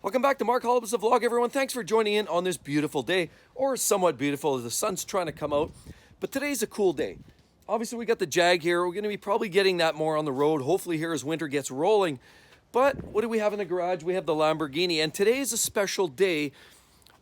Welcome back to Mark Holub's The Vlog, everyone. Thanks for joining in on this beautiful day, or somewhat beautiful as the sun's trying to come out. But today's a cool day. Obviously, we got the Jag here. We're going to be probably getting that more on the road, hopefully here as winter gets rolling. But what do we have in the garage? We have the Lamborghini. And today is a special day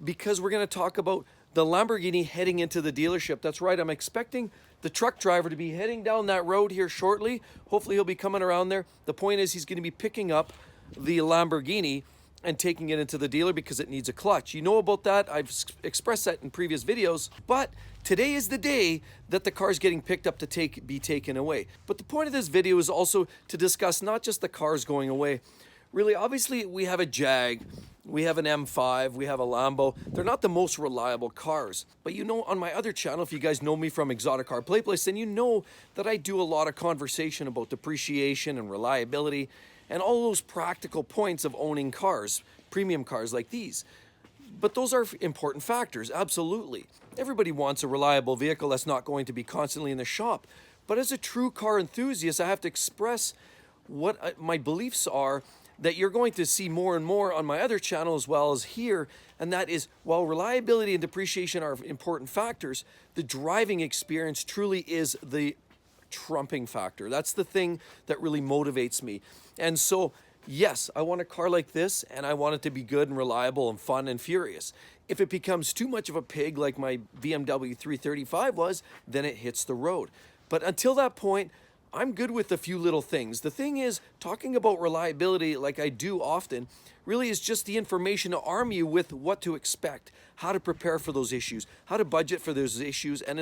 because we're going to talk about the Lamborghini heading into the dealership. That's right, I'm expecting the truck driver to be heading down that road here shortly. Hopefully he'll be coming around there. The point is he's going to be picking up the Lamborghini and taking it into the dealer because it needs a clutch. You know about that. I've expressed that in previous videos, but today is the day that the car's getting picked up to be taken away. But the point of this video is also to discuss not just the cars going away. Really, obviously, we have a Jag, we have an M5, we have a Lambo. They're not the most reliable cars. But you know, on my other channel, if you guys know me from Exotic Car Play Place, then you know that I do a lot of conversation about depreciation and reliability and all those practical points of owning cars, premium cars like these. But those are important factors, absolutely. Everybody wants a reliable vehicle that's not going to be constantly in the shop. But as a true car enthusiast, I have to express what my beliefs are that you're going to see more and more on my other channel as well as here, and that is, while reliability and depreciation are important factors, the driving experience truly is the trumping factor. That's the thing that really motivates me. And so, yes, I want a car like this, and I want it to be good and reliable and fun and furious. If it becomes too much of a pig like my BMW 335 was, then it hits the road. But until that point, I'm good with a few little things. The thing is, talking about reliability like I do often really is just the information to arm you with what to expect, how to prepare for those issues, how to budget for those issues, and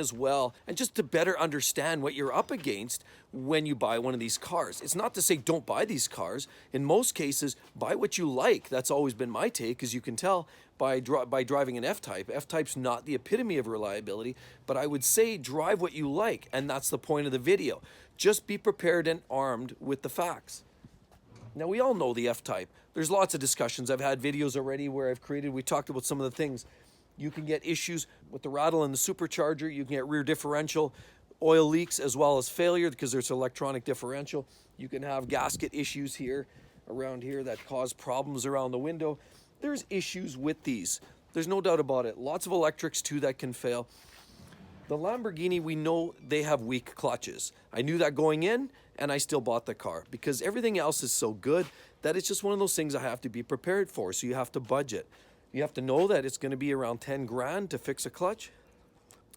just to better understand what you're up against when you buy one of these cars. It's not to say don't buy these cars. In most cases, buy what you like. That's always been my take, as you can tell by driving an F-Type. F-Type's not the epitome of reliability, but I would say drive what you like, and that's the point of the video. Just be prepared and armed with the facts. Now, we all know the F-Type. There's lots of discussions. I've had videos already where we talked about some of the things. You can get issues with the rattle in the supercharger. You can get rear differential oil leaks as well as failure because there's an electronic differential. You can have gasket issues around here that cause problems around the window. There's issues with these. There's no doubt about it. Lots of electrics too that can fail. The Lamborghini, we know they have weak clutches. I knew that going in, and I still bought the car because everything else is so good that it's just one of those things I have to be prepared for. So you have to budget. You have to know that it's going to be around 10 grand to fix a clutch.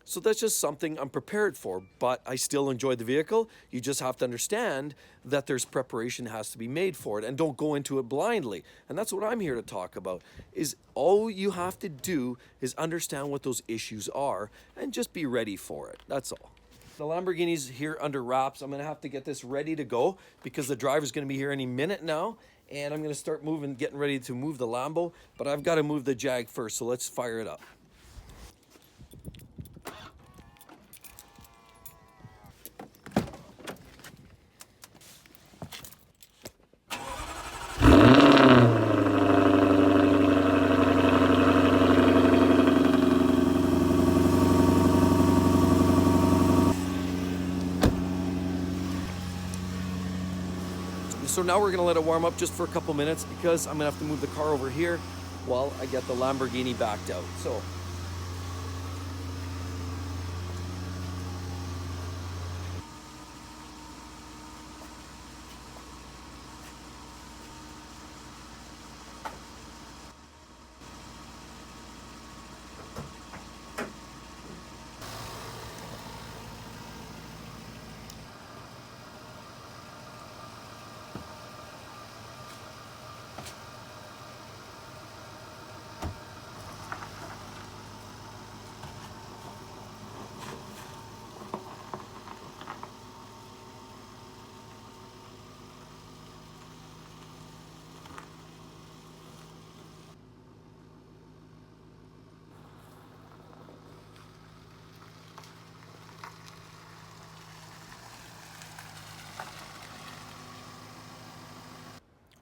So that's just something I'm prepared for, but I still enjoy the vehicle. You just have to understand that there's preparation that has to be made for it, and don't go into it blindly. And that's what I'm here to talk about, is all you have to do is understand what those issues are and just be ready for it. That's all. The Lamborghini's here under wraps. I'm gonna have to get this ready to go because the driver's gonna be here any minute now, and I'm gonna start getting ready to move the Lambo, but I've gotta move the Jag first, so let's fire it up. So now we're gonna let it warm up just for a couple minutes because I'm gonna have to move the car over here while I get the Lamborghini backed out. So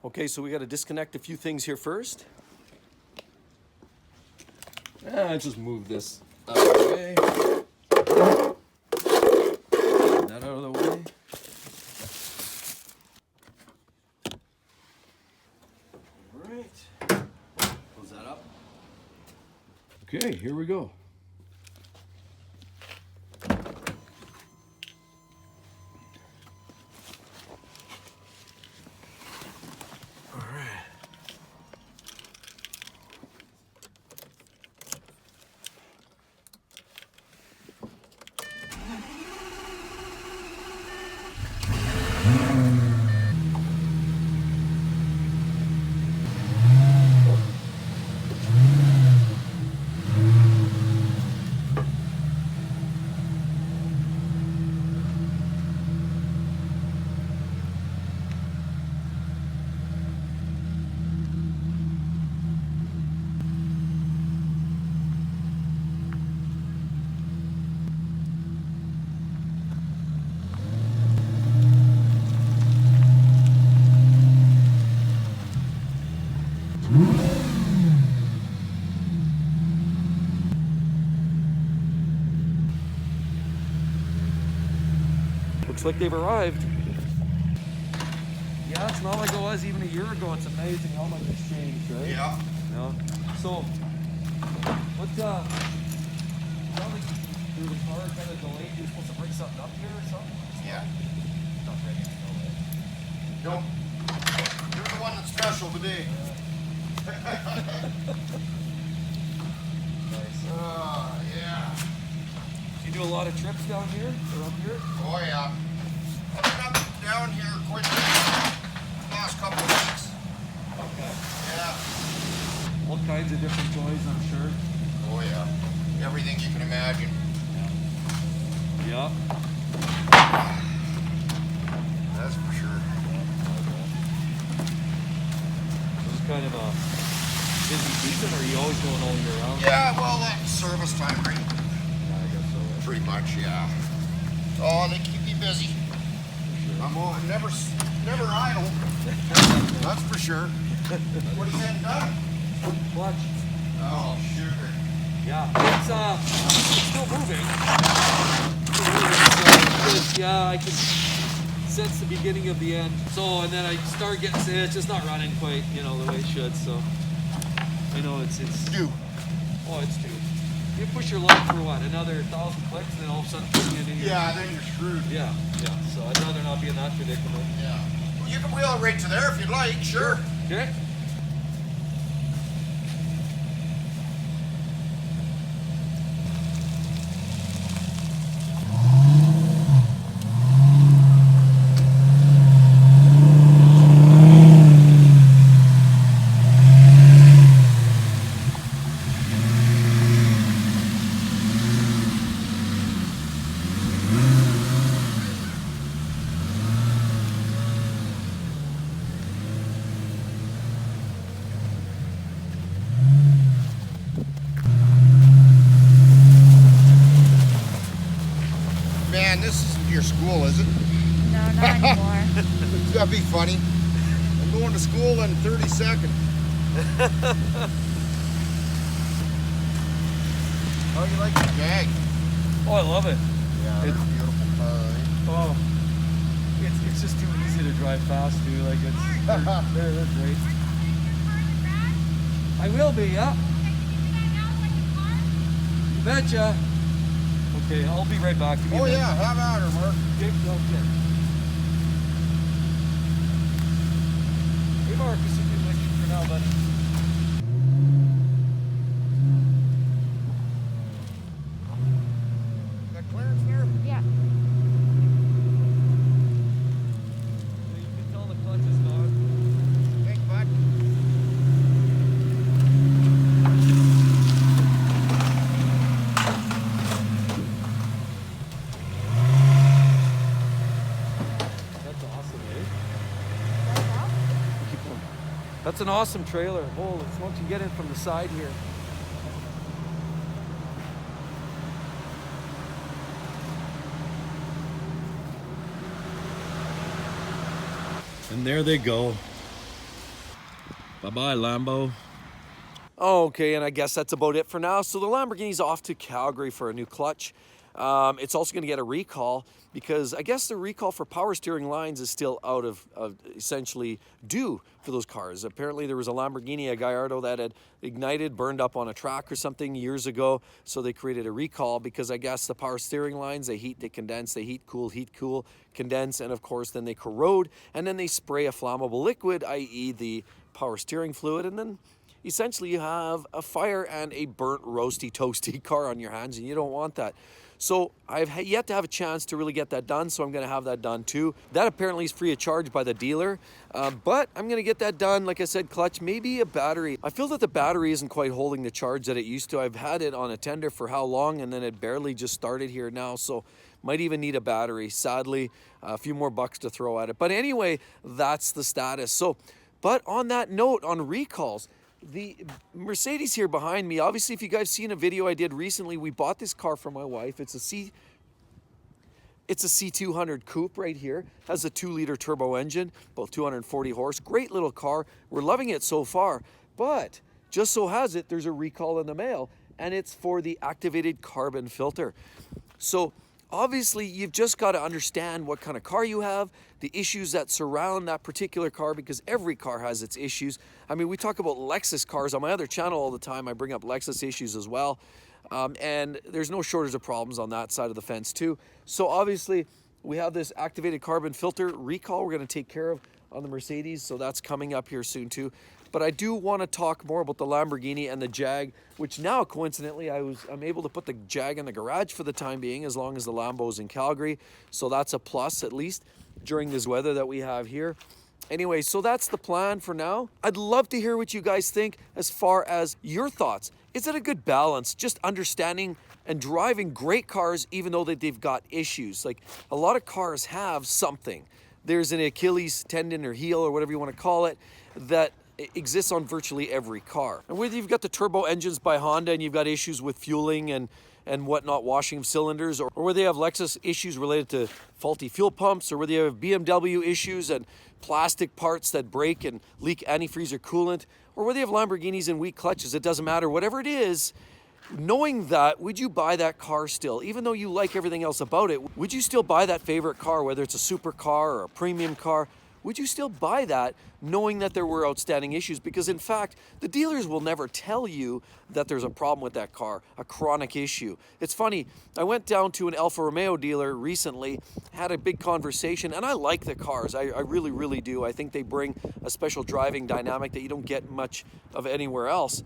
okay, so we got to disconnect a few things here first. Just move this out of the way. That out of the way. All right. Close that up. Okay, here we go. Looks like they've arrived. Yeah, it's not like it was even a year ago. It's amazing how much has changed, right? Yeah. Yeah. So, what, sounds like the car kind of delayed. You're supposed to bring something up here or something? Yeah. Not ready to go, eh? Nope. You're the one that's special today. Nice. Yeah. You do a lot of trips down here or up here? Oh, yeah. I've been up down here quite a bit the last couple of weeks. Okay. Yeah. All kinds of different toys, I'm sure. Oh, yeah. Everything you can imagine. Yeah. That's for sure. This is kind of a busy season, or are you always going all year round? Yeah, well, that's service time, right? Yeah, I guess so. Pretty much, yeah. Oh, they keep me busy. I'm never idle. That's for sure. What are you getting done? Clutch. Oh, sugar. Yeah, it's still moving. Yeah, I can sense the beginning of the end. So, and then I start getting, it's just not running quite, the way it should. So, I know it's. Do. Oh, it's due. You push your luck for what? Another 1,000 clicks, and then all of a sudden put you in your. Yeah, then you're screwed. Yeah. So I'd rather not be in that predicament. Yeah. Well, you can wheel it right to there if you'd like. Sure. Okay. Man, this isn't your school, is it? No, not anymore. That'd be funny. I'm going to school in 30 seconds. How do you like the Jag? Oh, I love it. Yeah, it's a beautiful car, right? Oh, it's just too easy to drive fast too. Like they're great. I will be, yeah. You betcha. Okay, I'll be right back. Give me a minute. Yeah, have at her, Mark. Okay. Hey, Marcus, you can with you for now, buddy. Got clearance there? Yeah. You can tell the clutch is gone. Thanks, bud. That's awesome, eh? Keep going. That's an awesome trailer. Oh, it's once you get in from the side here. And there they go. Bye-bye, Lambo. Okay, and I guess that's about it for now. So the Lamborghini's off to Calgary for a new clutch. It's also going to get a recall because I guess the recall for power steering lines is still out of essentially due for those cars. Apparently there was a Lamborghini, a Gallardo, that had ignited, burned up on a track or something years ago. So they created a recall because I guess the power steering lines, they heat, they condense, they heat, cool, condense, and of course then they corrode, and then they spray a flammable liquid, i.e. the power steering fluid, and then essentially you have a fire and a burnt, roasty, toasty car on your hands, and you don't want that. So I've yet to have a chance to really get that done, so I'm going to have that done too. That apparently is free of charge by the dealer, but I'm going to get that done. Like I said, clutch, maybe a battery. I feel that the battery isn't quite holding the charge that it used to. I've had it on a tender for how long, and then it barely just started here now, so might even need a battery. Sadly, a few more bucks to throw at it. But anyway, that's the status. So, but on that note, on recalls, the Mercedes here behind me, obviously if you guys seen a video I did recently, we bought this car for my wife. It's a C200 coupe right here. Has a 2-liter turbo engine, about 240 horse. Great little car. We're loving it so far. But just so has it, there's a recall in the mail, and it's for the activated carbon filter. So obviously, you've just got to understand what kind of car you have, the issues that surround that particular car, because every car has its issues. I mean, we talk about Lexus cars on my other channel all the time. I bring up Lexus issues as well. And there's no shortage of problems on that side of the fence too. So obviously, we have this activated carbon filter recall we're going to take care of on the Mercedes. So that's coming up here soon too. But I do want to talk more about the Lamborghini and the Jag, which now coincidentally I'm able to put the Jag in the garage for the time being, as long as the Lambo's in Calgary. So that's a plus, at least during this weather that we have here. Anyway, so that's the plan for now. I'd love to hear what you guys think as far as your thoughts. Is it a good balance, just understanding and driving great cars even though they've got issues? Like, a lot of cars have something. There's an Achilles tendon or heel or whatever you want to call it that exists on virtually every car. And whether you've got the turbo engines by Honda and you've got issues with fueling and whatnot, washing of cylinders, or whether you have Lexus issues related to faulty fuel pumps, or whether you have BMW issues and plastic parts that break and leak antifreeze or coolant, or whether you have Lamborghinis and weak clutches, it doesn't matter. Whatever it is, knowing that, would you buy that car still? Even though you like everything else about it, would you still buy that favorite car, whether it's a supercar or a premium car? Would you still buy that knowing that there were outstanding issues? Because in fact, the dealers will never tell you that there's a problem with that car, a chronic issue. It's funny, I went down to an Alfa Romeo dealer recently, had a big conversation, and I like the cars. I really, really do. I think they bring a special driving dynamic that you don't get much of anywhere else.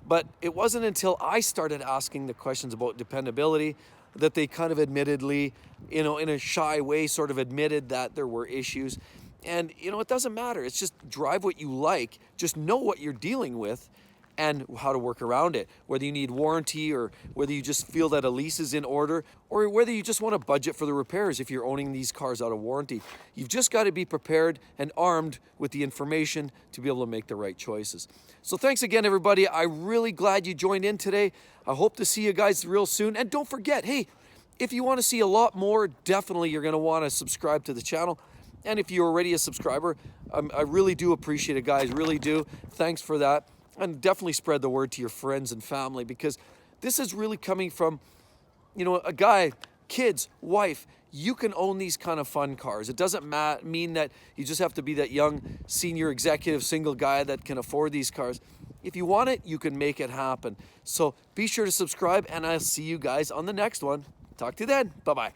But it wasn't until I started asking the questions about dependability that they kind of admittedly, in a shy way, sort of admitted that there were issues. And, it doesn't matter. It's just drive what you like. Just know what you're dealing with and how to work around it. Whether you need warranty, or whether you just feel that a lease is in order, or whether you just want to budget for the repairs if you're owning these cars out of warranty. You've just got to be prepared and armed with the information to be able to make the right choices. So thanks again, everybody. I'm really glad you joined in today. I hope to see you guys real soon. And don't forget, hey, if you want to see a lot more, definitely you're going to want to subscribe to the channel. And if you're already a subscriber, I really do appreciate it, guys, really do. Thanks for that. And definitely spread the word to your friends and family, because this is really coming from, a guy, kids, wife. You can own these kind of fun cars. It doesn't mean that you just have to be that young senior executive single guy that can afford these cars. If you want it, you can make it happen. So be sure to subscribe, and I'll see you guys on the next one. Talk to you then. Bye-bye.